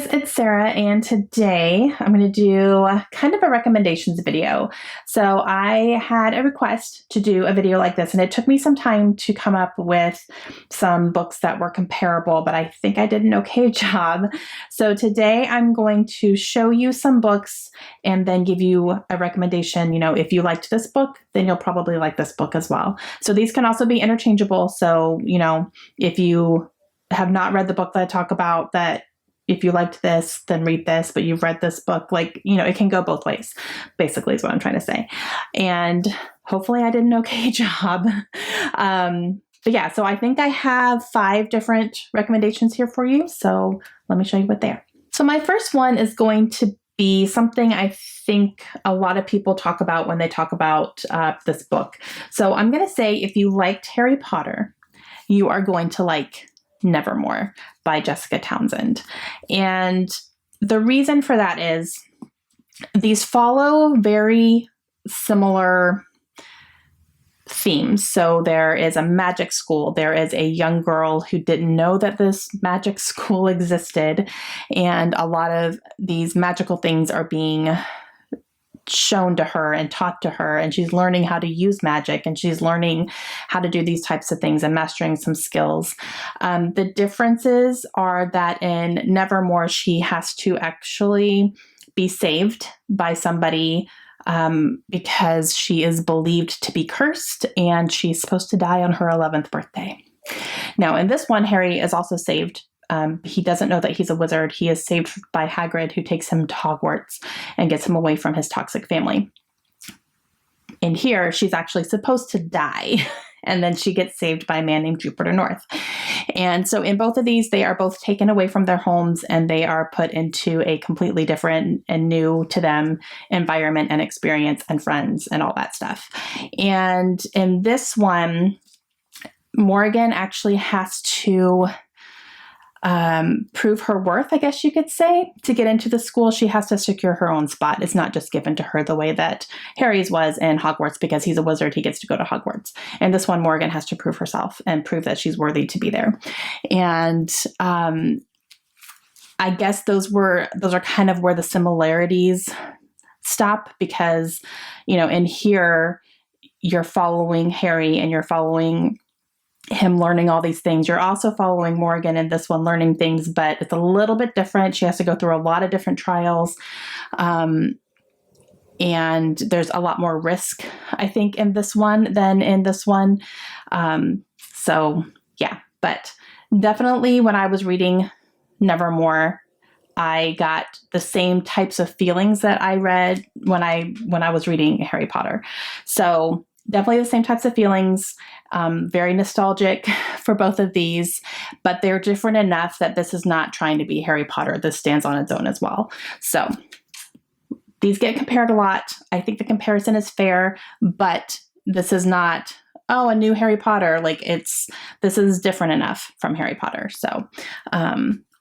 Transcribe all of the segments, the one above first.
Guys, it's Sarah, and today I'm going to do kind of a recommendations video. So I had a request to do a video like this, and it took me some time to come up with some books that were comparable, but I think I did an okay job. So today I'm going to show you some books and then give you a recommendation. You know, if you liked this book, then you'll probably like this book as well. So these can also be interchangeable. So, you know, if you have not read the book that I talk about, that if you liked this, then read this, but you've read this book, like, you know, it can go both ways, basically is what I'm trying to say. And hopefully I did an okay job. But yeah, so I think I have 5 different recommendations here for you. So let me show you what they are. So my first one is going to be something I think a lot of people talk about when they talk about this book. So I'm going to say, if you liked Harry Potter, you are going to like Nevermore by Jessica Townsend. And the reason for that is these follow very similar themes. So there is a magic school. There is a young girl who didn't know that this magic school existed. And a lot of these magical things are being shown to her and taught to her, and she's learning how to use magic, and she's learning how to do these types of things and mastering some skills. The differences are that in Nevermore, she has to actually be saved by somebody because she is believed to be cursed, and she's supposed to die on her 11th birthday. Now, in this one, Harry is also saved. He doesn't know that he's a wizard. He is saved by Hagrid, who takes him to Hogwarts and gets him away from his toxic family. In here, she's actually supposed to die, and then she gets saved by a man named Jupiter North. And so in both of these, they are both taken away from their homes, and they are put into a completely different and new to them environment and experience and friends and all that stuff. And in this one, Morgan actually has to prove her worth, I guess you could say. To get into the school, she has to secure her own spot. It's not just given to her the way that Harry's was in Hogwarts. Because he's a wizard, he gets to go to Hogwarts. And this one, Morgan has to prove herself and prove that she's worthy to be there. And I guess those are kind of where the similarities stop, because, you know, in here, you're following Harry and you're following him learning all these things. You're also following Morgan in this one learning things, but it's a little bit different. She has to go through a lot of different trials. And there's a lot more risk, I think, in this one than in this one. So yeah, but definitely when I was reading Nevermore, I got the same types of feelings that I read when I was reading Harry Potter. So definitely the same types of feelings, very nostalgic for both of these, but they're different enough that this is not trying to be Harry Potter. This stands on its own as well. So these get compared a lot. I think the comparison is fair, but this is not, oh, a new Harry Potter. Like this is different enough from Harry Potter. So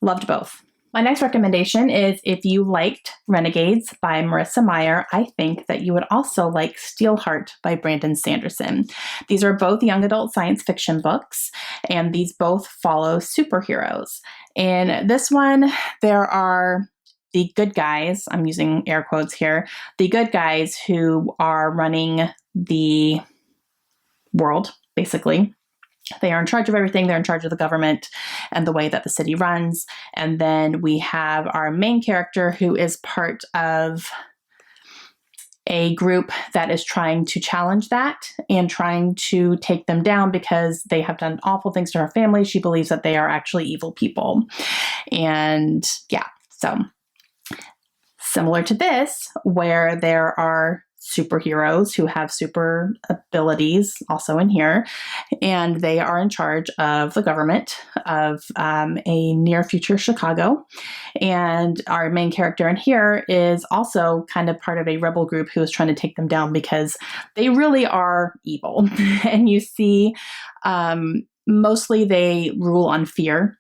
loved both. My next recommendation is, if you liked Renegades by Marissa Meyer, I think that you would also like Steelheart by Brandon Sanderson. These are both young adult science fiction books, and these both follow superheroes. In this one, there are the good guys, I'm using air quotes here, the good guys who are running the world, basically. They are in charge of everything. They're in charge of the government and the way that the city runs. And then we have our main character, who is part of a group that is trying to challenge that and trying to take them down because they have done awful things to her family. She believes that they are actually evil people. And yeah, so similar to this, where there are superheroes who have super abilities also in here, and they are in charge of the government of a near future Chicago. And our main character in here is also kind of part of a rebel group who is trying to take them down because they really are evil. And you see, mostly they rule on fear.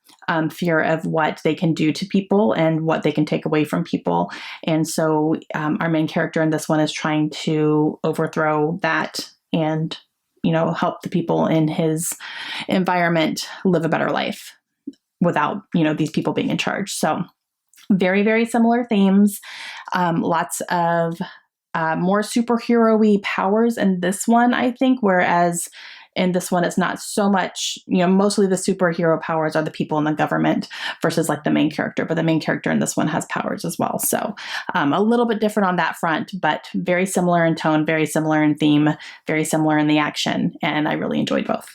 Fear of what they can do to people and what they can take away from people. And so our main character in this one is trying to overthrow that and, you know, help the people in his environment live a better life without, you know, these people being in charge. So Very, very similar themes. Lots of more superhero-y powers in this one, I think, whereas in this one, it's not so much, mostly the superhero powers are the people in the government versus like the main character, but the main character in this one has powers as well. So a little bit different on that front, but very similar in tone, very similar in theme, very similar in the action, and I really enjoyed both.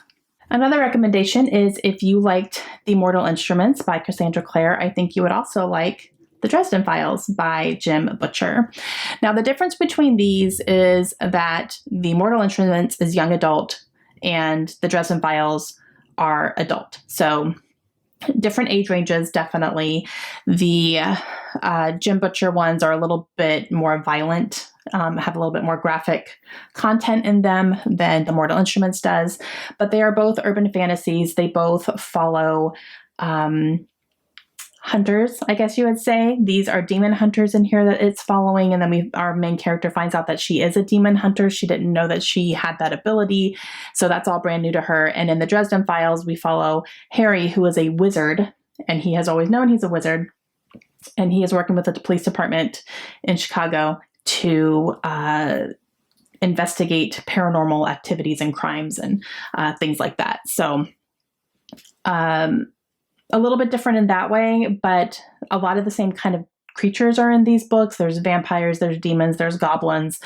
Another recommendation is if you liked The Mortal Instruments by Cassandra Clare, I think you would also like The Dresden Files by Jim Butcher. Now, the difference between these is that The Mortal Instruments is young adult and The Dresden Files are adult. So different age ranges, definitely. The Jim Butcher ones are a little bit more violent, have a little bit more graphic content in them than The Mortal Instruments does, but they are both urban fantasies. They both follow hunters, I guess you would say. These are demon hunters in here that it's following, and then our main character finds out that she is a demon hunter. She didn't know that she had that ability, so that's all brand new to her. And in the Dresden Files, we follow Harry, who is a wizard, and he has always known he's a wizard, and he is working with the police department in Chicago to investigate paranormal activities and crimes and things like that. So a little bit different in that way, but a lot of the same kind of creatures are in these books. There's vampires, there's demons, there's goblins,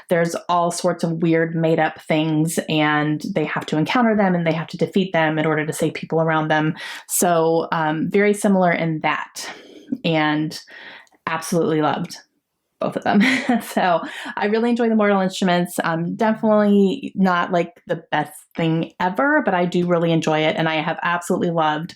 there's all sorts of weird made up things, and they have to encounter them and they have to defeat them in order to save people around them. So very similar in that, and absolutely loved both of them. So I really enjoy The Mortal Instruments. Definitely not like the best thing ever, but I do really enjoy it. And I have absolutely loved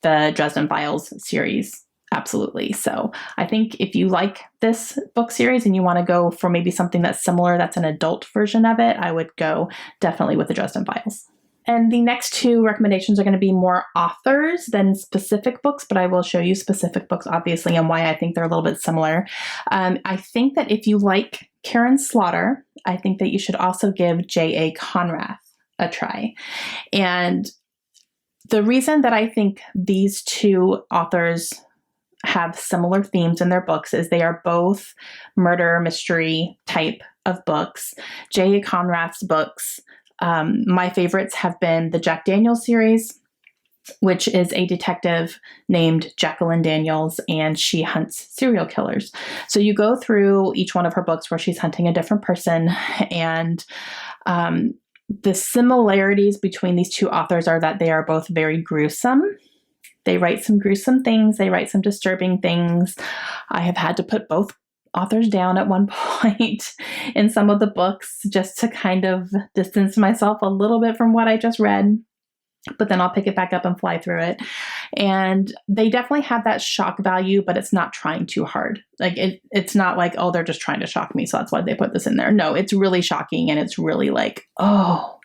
the Dresden Files series. Absolutely. So I think if you like this book series and you want to go for maybe something that's similar, that's an adult version of it, I would go definitely with the Dresden Files. And the next two recommendations are going to be more authors than specific books, but I will show you specific books, obviously, and why I think they're a little bit similar. I think that if you like Karen Slaughter, I think that you should also give J.A. Conrath a try. And the reason that I think these two authors have similar themes in their books is they are both murder mystery type of books. J.A. Conrath's books, my favorites have been the Jack Daniels series, which is a detective named Jacqueline Daniels, and she hunts serial killers. So you go through each one of her books where she's hunting a different person, and the similarities between these two authors are that they are both very gruesome. They write some gruesome things. They write some disturbing things. I have had to put both authors down at one point in some of the books just to kind of distance myself a little bit from what I just read, but then I'll pick it back up and fly through it. And they definitely have that shock value, but it's not trying too hard. Like it's not like, oh, they're just trying to shock me, so that's why they put this in there. No, it's really shocking, and it's really like, oh,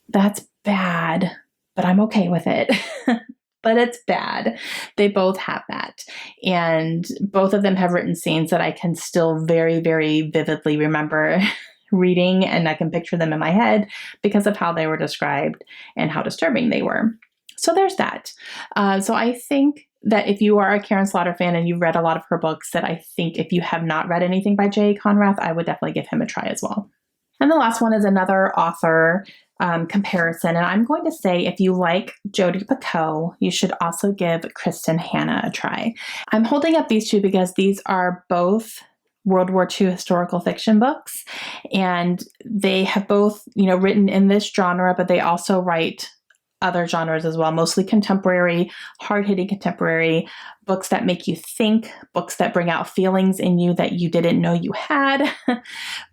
that's bad, but I'm okay with it. But it's bad. They both have that. And both of them have written scenes that I can still very, very vividly remember reading, and I can picture them in my head because of how they were described and how disturbing they were. So there's that. So I think that if you are a Karen Slaughter fan and you've read a lot of her books, that I think if you have not read anything by J.A. Conrath, I would definitely give him a try as well. And the last one is another author comparison. And I'm going to say if you like Jodi Picoult, you should also give Kristen Hanna a try. I'm holding up these two because these are both World War II historical fiction books, and they have both, written in this genre, but they also write other genres as well, mostly contemporary, hard-hitting contemporary books that make you think, books that bring out feelings in you that you didn't know you had,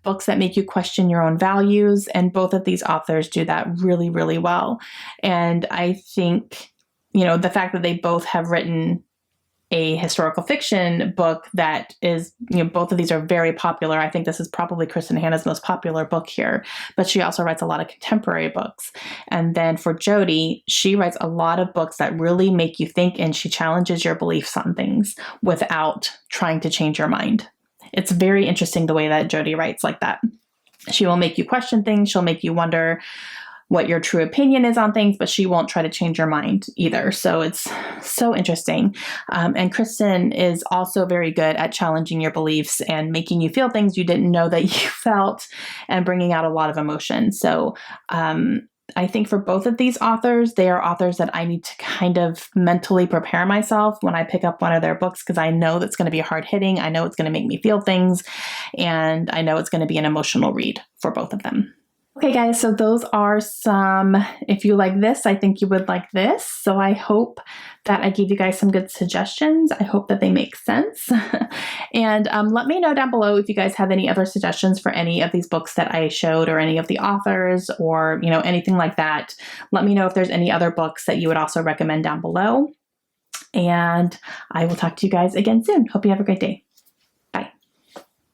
books that make you question your own values. And both of these authors do that really, really well. And I think, the fact that they both have written a historical fiction book that is, both of these are very popular. I think this is probably Kristen Hanna's most popular book here, but she also writes a lot of contemporary books. And then for Jodi, she writes a lot of books that really make you think, and she challenges your beliefs on things without trying to change your mind. It's very interesting the way that Jodi writes like that. She will make you question things. She'll make you wonder what your true opinion is on things, but she won't try to change your mind either. So it's so interesting. And Kristen is also very good at challenging your beliefs and making you feel things you didn't know that you felt and bringing out a lot of emotion. So I think for both of these authors, they are authors that I need to kind of mentally prepare myself when I pick up one of their books, because I know that's going to be hard hitting. I know it's going to make me feel things, and I know it's going to be an emotional read for both of them. Okay, guys, so those are some, if you like this, I think you would like this. So I hope that I gave you guys some good suggestions. I hope that they make sense. And let me know down below if you guys have any other suggestions for any of these books that I showed, or any of the authors, or, you know, anything like that. Let me know if there's any other books that you would also recommend down below. And I will talk to you guys again soon. Hope you have a great day.